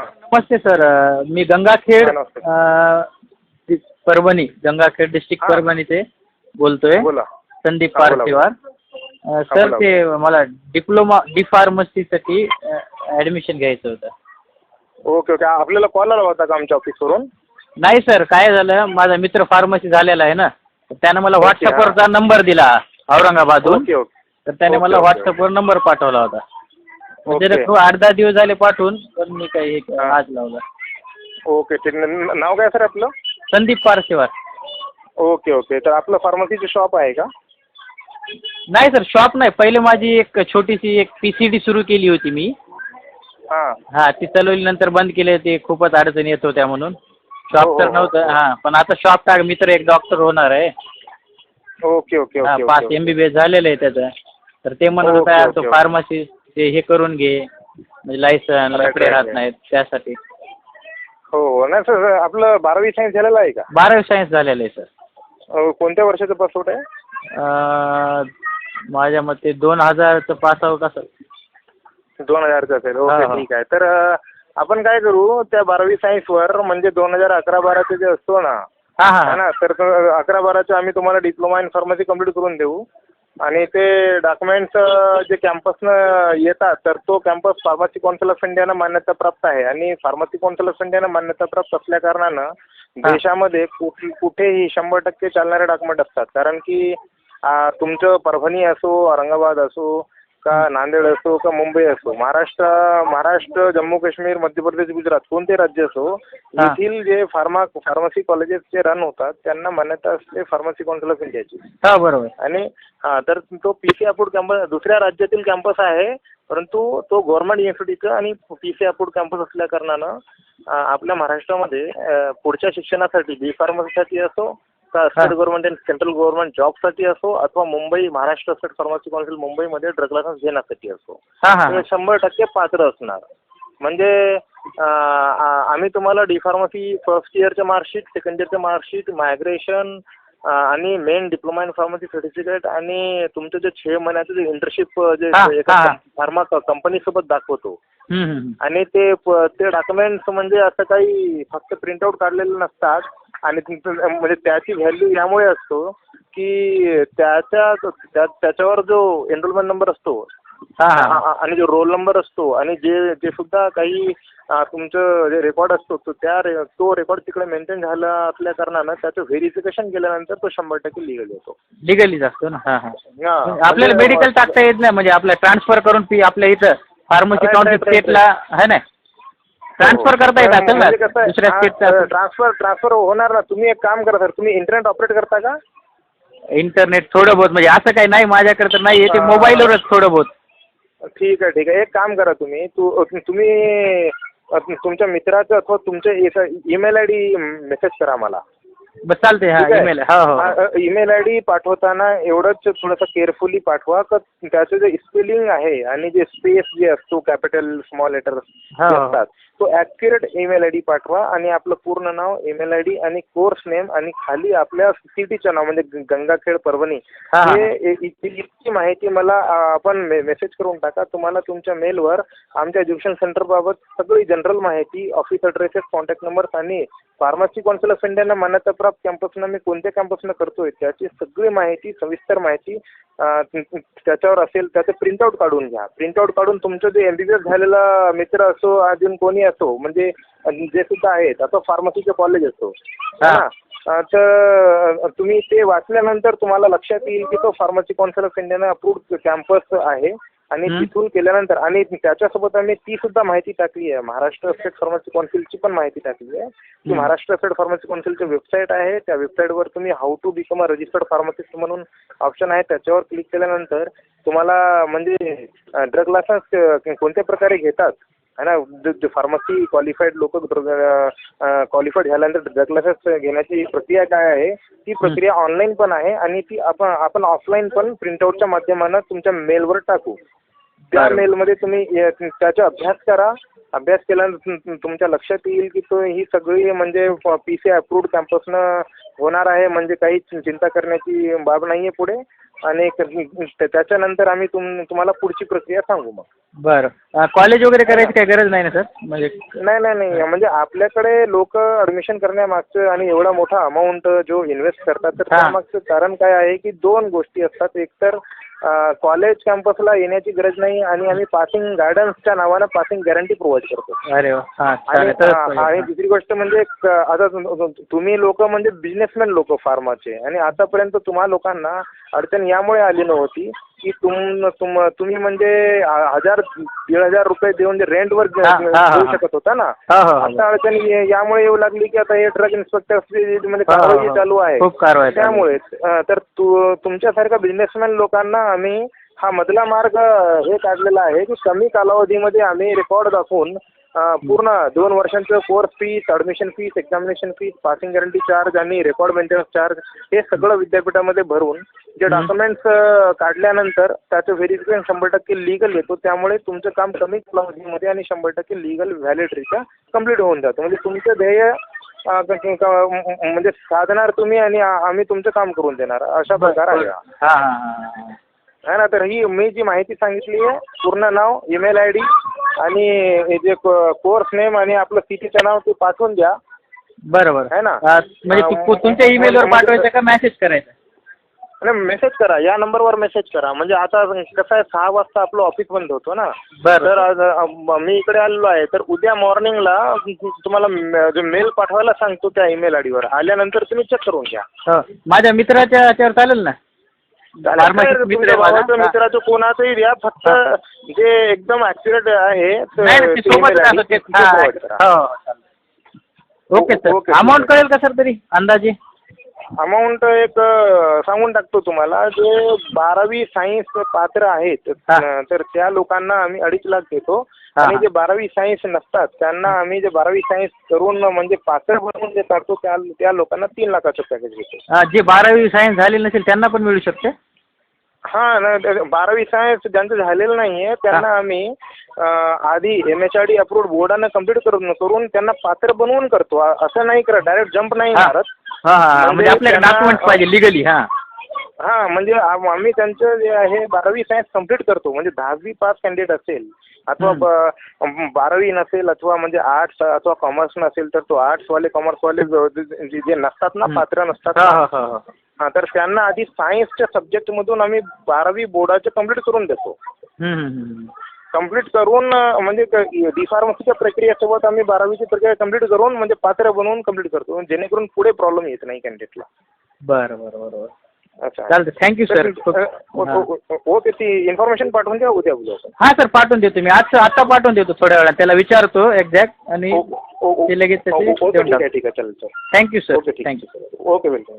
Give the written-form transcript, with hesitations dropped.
नमस्ते sir, मी गंगाखेड हां, नमस्ते. Parbhani, Gangakhed district हां. परभणीचे बोलतोय. बोला. संदीप हां, बोला, पारसेवार. सर बोला. ते मला डिप्लोमा डी फार्मसीसाठी ॲडमिशन घ्यायचं होतं. Okay, okay. आपल्याला कॉल आला होता का आमच्या ऑफिसवरून? नाही सर, काय झालं, माझा मित्र फार्मसी झालेला आहे ना, त्यानं मला ओके, व्हॉट्सअपवरचा नंबर दिला औरंगाबादहून. Okay, okay. तर त्याने ओके, मला ओके. व्हॉट्सअपवर नंबर पाठवला होता. म्हणजे ओके. 8-10 दिवस झाले पाठवून, पण मी काही हां. आज लावलं. ओके, ठीक. नाव काय सर आपलं? संदीप पारसेवार. Okay, okay. तर आपलं फार्मसीची शॉप आहे का? नाही सर, शॉप नाही. पहिले माझी एक छोटीशी एक PCD सुरू केली होती मी. हां. हां, ती चालवली, नंतर बंद केली. ते खूपच अडचणी येत होत्या म्हणून. हो, शॉप हो, तर हो, नव्हतं. हो. हां, पण आता शॉप टाक. मित्र एक डॉक्टर होणार आहे. ओके, ओके, हां, ओके, 5 ओके. MBBS झालेलं आहे त्याचं. तर ते म्हणत होता, ओके, यार तू ओके, ओके. फार्मसी ते हे करून घे, म्हणजे लायसन राईट, लफडे राईट, राहत राईट. नाहीत त्यासाठी. हो, हो. नाही सर, आपलं 12वी सायन्स झालेलं आहे का? 12वी सायन्स झालेलं आहे सर. कोणत्या वर्षाचं पासआउट आहे? माझ्या मते 2000चं पासआउट असेल. 2000चं असेल. हां, ओके, हां. ठीक आहे. तर आपण काय करू, त्या 12वी सायन्सवर म्हणजे 2011-12चं जे असतो ना, हां, हां, है हां. ना, तर 11-12चं आम्ही तुम्हाला डिप्लोमा इन फार्मसी कंप्लीट करून देऊ. आणि ते डॉक्युमेंट्स जे कॅम्पसनं येतात, तर तो कॅम्पस फार्मसी कौन्सिल ऑफ इंडियानं मान्यताप्राप्त आहे. आणि फार्मसी कौन्सिल ऑफ इंडियानं मान्यताप्राप्त असल्याकारणानं देशामध्ये कुठेही 100% चालणारे डॉक्युमेंट असतात. कारण की तुमचं परभणी असो, औरंगाबाद असो, का नांदेड असो, का मुंबई असो, महाराष्ट्र, जम्मू काश्मीर, मध्य प्रदेश, गुजरात, कोणते राज्य असो, येथील जे फार्मसी कॉलेजेस जे रन होतात त्यांना मान्यता असते फार्मसी कौन्सिल ऑफ इंडियाची. हो, बरोबर. आणि तर तो PC अप्रूव्ड कॅम्पस दुसऱ्या राज्यातील कॅम्पस आहे, परंतु तो गव्हर्नमेंट युनिव्हर्सिटीचा आणि PC अप्रूव्ड कॅम्पस असल्याकारणानं आपल्या महाराष्ट्रामध्ये पुढच्या शिक्षणासाठी बी फार्मसीसाठी असो, का स्टेट गव्हर्नमेंट आणि सेंट्रल गव्हर्नमेंट जॉबसाठी असो, अथवा महाराष्ट्र स्टेट फार्मसी कौन्सिल मुंबईमध्ये ड्रग लायसन्स घेण्यासाठी असो, हां, हां. तुम्ही 100% पात्र असणार. म्हणजे आम्ही तुम्हाला डी फार्मसी फर्स्ट इयरचं मार्कशीट, सेकंड इयरचं मार्कशीट, मायग्रेशन आणि main diploma in pharmacy certificate आणि तुमचं जे 6 महिन्याचं जे इंटर्नशिप जे एका फार्मा कंपनीसोबत दाखवतो. आणि ते डॉक्युमेंट्स म्हणजे असं काही फक्त प्रिंटआउट काढलेले नसतात. आणि म्हणजे त्याची व्हॅल्यू यामुळे असतो की त्याच्यावर जो एनरोलमेंट नंबर असतो आणि जो रोल नंबर असतो आणि जे सुद्धा काही तुमचं जे रेकॉर्ड असतो तो रेकॉर्ड तिकडे मेंटेन झाला असल्या कारणानं त्याचं व्हेरिफिकेशन केल्यानंतर तो 100% लिगली होतो. लिगलीच असतो ना. हां, हां. आपल्याला म्हणजे मेडिकल टाकता येत नाही, म्हणजे आपल्या ट्रान्सफर करून आपल्या इथं फार्मसी काउन्सिल स्टेटला आहे ना, ट्रान्सफर करता येत असेल ना दुसऱ्या स्टेटचा. ट्रान्सफर होणार ना. तुम्ही एक काम करा सर, तुम्ही इंटरनेट ऑपरेट करता का? इंटरनेट थोडं बहुत, म्हणजे असं काही नाही माझ्याकडे तर नाही, येते मोबाईलवरच थोडं बहुत. ठीक आहे, ठीक आहे. एक काम करा, तुम्ही तुमच्या मित्राचं अथवा तुमच्या ईमेल ID मेसेज करा मला. बस चालते. हां, ईमेल. हो. ईमेल ID पाठवताना एवढंच थोडंसं केअरफुली पाठवा का त्याचं जे स्पेलिंग आहे आणि जे स्पेस जे असतो, कॅपिटल स्मॉल लेटर असतात, तो ॲक्युरेट ईमेल ID पाठवा. आणि आपलं पूर्ण नाव, ईमेल ID आणि कोर्स नेम आणि खाली आपल्या सिटीचं नाव म्हणजे गंगाखेड परभणी हे इतकी माहिती मला आपण मेसेज करून टाका. तुम्हाला तुमच्या मेलवर आमच्या एज्युकेशन सेंटरबाबत सगळी जनरल माहिती, ऑफिस ॲड्रेसेस, कॉन्टॅक्ट नंबर्स आणि फार्मसी कौन्सिल ऑफ इंडियानं मान्यताप्राप्त कॅम्पसनं मी कोणत्या कॅम्पसनं करतोय त्याची सगळी माहिती, सविस्तर माहिती त्याच्यावर असेल. त्याचं प्रिंटआउट काढून घ्या. प्रिंटआउट काढून तुमचं जे MBBS झालेला मित्र असो, अजून कोणी असो, म्हणजे जे सुद्धा आहेत, आता फार्मसीचं कॉलेज असो तर तुम्ही ते वाचल्यानंतर तुम्हाला लक्षात येईल की तो फार्मसी कौन्सिल ऑफ इंडियानं अप्रूव्ड कॅम्पस आहे. आणि तिथून केल्यानंतर आणि त्याच्यासोबत आम्ही ती सुद्धा माहिती टाकली आहे, महाराष्ट्र स्टेट फार्मसी कौन्सिलची पण माहिती टाकली आहे. की महाराष्ट्र स्टेट फार्मसी कौन्सिलची वेबसाईट आहे, त्या वेबसाईटवर तुम्ही how to become a registered pharmacist म्हणून ऑप्शन आहे, त्याच्यावर क्लिक केल्यानंतर तुम्हाला म्हणजे ड्रग लायसन्स कोणत्या प्रकारे घेतात है ना, फार्मसी क्वालिफाईड लोक क्वालिफाईड झाल्यानंतर ड्रग लायसन्स घेण्याची प्रक्रिया काय आहे, ती प्रक्रिया ऑनलाईन पण आहे आणि ती आपण ऑफलाईन पण प्रिंटआउटच्या माध्यमानं तुमच्या मेलवर टाकू. त्या मेलमध्ये तुम्ही त्याचा अभ्यास करा. अभ्यास केल्यानंतर तुमच्या लक्षात येईल की तो ही सगळी म्हणजे PC अप्रूव्ड कॅम्पसनं होणार आहे, म्हणजे काही चिंता करण्याची बाब नाही आहे पुढे. आणि त्याच्यानंतर आम्ही तुम्हाला पुढची प्रक्रिया सांगू मग. बरं कॉलेज वगैरे करायची काही गरज नाही ना सर म्हणजे? नाही म्हणजे आपल्याकडे लोक ऍडमिशन करण्यामागचं आणि एवढा मोठा अमाऊंट जो इन्व्हेस्ट करतात तर त्यामागचं कारण काय आहे की दोन गोष्टी असतात. एक तर कॉलेज कॅम्पसला येण्याची गरज नाही आणि आम्ही पासिंग गायडन्सच्या नावानं पासिंग गॅरंटी प्रोव्हाइड करतो. अरे वा. आणि दुसरी गोष्ट म्हणजे आता तुम्ही लोक म्हणजे बिझनेसमॅन लोक फार्माचे आणि आतापर्यंत तुम्हा लोकांना अडचण यामुळे आली नव्हती की तुम्ही म्हणजे 1,000-1,500 रुपये देऊन जे रेंटवर देऊ शकत होता ना. आता अडचण यामुळे येऊ लागली की आता हे ड्रग इन्स्पेक्टर म्हणजे कारवाई चालू आहे. त्यामुळे तर तुमच्यासारख्या बिझनेसमॅन लोकांना आम्ही हा मधला मार्ग हे काढलेला आहे की कमी कालावधीमध्ये आम्ही रेकॉर्ड दाखवून पूर्ण 2 वर्षांचं course fees, admission fees, examination fees, passing guarantee charge आणि रेकॉर्ड मेंटेनन्स चार्ज हे सगळं विद्यापीठामध्ये भरून जे डॉक्युमेंट्स काढल्यानंतर त्याचं व्हेरिफिकेशन 100% लीगल येतो. त्यामुळे तुमचं काम कमी कालावधीमध्ये आणि 100% लीगल व्हॅलिडरित्या कंप्लीट होऊन जातं. म्हणजे तुमचं ध्येय म्हणजे साधणार तुम्ही आणि आम्ही तुमचं काम करून देणार अशा प्रकार आहे ना. तर ही मी जी माहिती सांगितली आहे पूर्ण नाव, ईमेल ID आणि जे कोर्स नेम आणि आपलं सिटीचं नाव ते पाठवून द्या. बरोबर आहे ना. म्हणजे तुमच्या ईमेलवर पाठवायचं का मेसेज करायचा? नाही मेसेज करा, या नंबरवर मेसेज करा. म्हणजे आता कसं आहे 6 वाजता आपलं ऑफिस बंद होतो ना. तर आज मी इकडे आलेलो आहे तर उद्या मॉर्निंगला तुम्हाला जो मेल पाठवायला सांगतो त्या ईमेल आयडीवर. आल्यानंतर तुम्ही चेक करून घ्या. माझ्या मित्राच्या याच्यावर चालेल ना? मित्राचं कोणाचंही द्या, फक्त जे एकदम ॲक्युरेट आहे. Okay sir. अमाऊंट कळेल का सर तरी अंदाजे? अमाऊंट एक सांगून टाकतो तुम्हाला. जे 12वी सायन्स पात्र आहेत तर त्या लोकांना आम्ही 2.5 लाख देतो आणि जे 12वी सायन्स नसतात त्यांना आम्ही जे 12वी सायन्स करून म्हणजे पात्र बनवून जे टाकतो त्या लोकांना 3 लाखाचं पॅकेज देतो. जे 12वी सायन्स झालेलं नसेल त्यांना पण मिळू शकते? हां 12वी सायन्स ज्यांचं झालेलं नाही आहे त्यांना आम्ही आधी MHRD अप्रूव्ड बोर्डानं कंप्लीट करून त्यांना पात्र बनवून करतो. असं नाही करत, डायरेक्ट जंप नाही मारत. म्हणजे आपल्याकडे डॉक्युमेंट पाहिजे लिगली. हां म्हणजे आम्ही त्यांचं जे आहे 12वी सायन्स कंप्लीट करतो. म्हणजे 10वी पास कॅन्डिडेट असेल अथवा 12वी नसेल अथवा म्हणजे आर्ट्स अथवा कॉमर्स नसेल तर तो आर्ट्सवाले कॉमर्सवाले जे नसतात ना पात्र नसतात तर त्यांना आधी सायन्सच्या सब्जेक्टमधून आम्ही 12वी बोर्डाचे कंप्लीट करून देतो. कंप्लीट करून म्हणजे D-फार्मसीच्या प्रक्रियेसोबत आम्ही 12वीची प्रक्रिया कंप्लीट करून म्हणजे पात्र बनवून कंप्लीट करतो जेणेकरून पुढे प्रॉब्लेम येत नाही कॅन्डिडेटला. बरं. अच्छा चालतं. Thank you sir. ओके. ती इन्फॉर्मेशन पाठवून द्या उद्या. हां सर पाठवून देतो मी. आता पाठवून देतो थोड्या वेळात. त्याला विचारतो एक्झॅक्ट आणि ते लगेच ठीक आहे चालेल sir. Thank you sir. Okay welcome.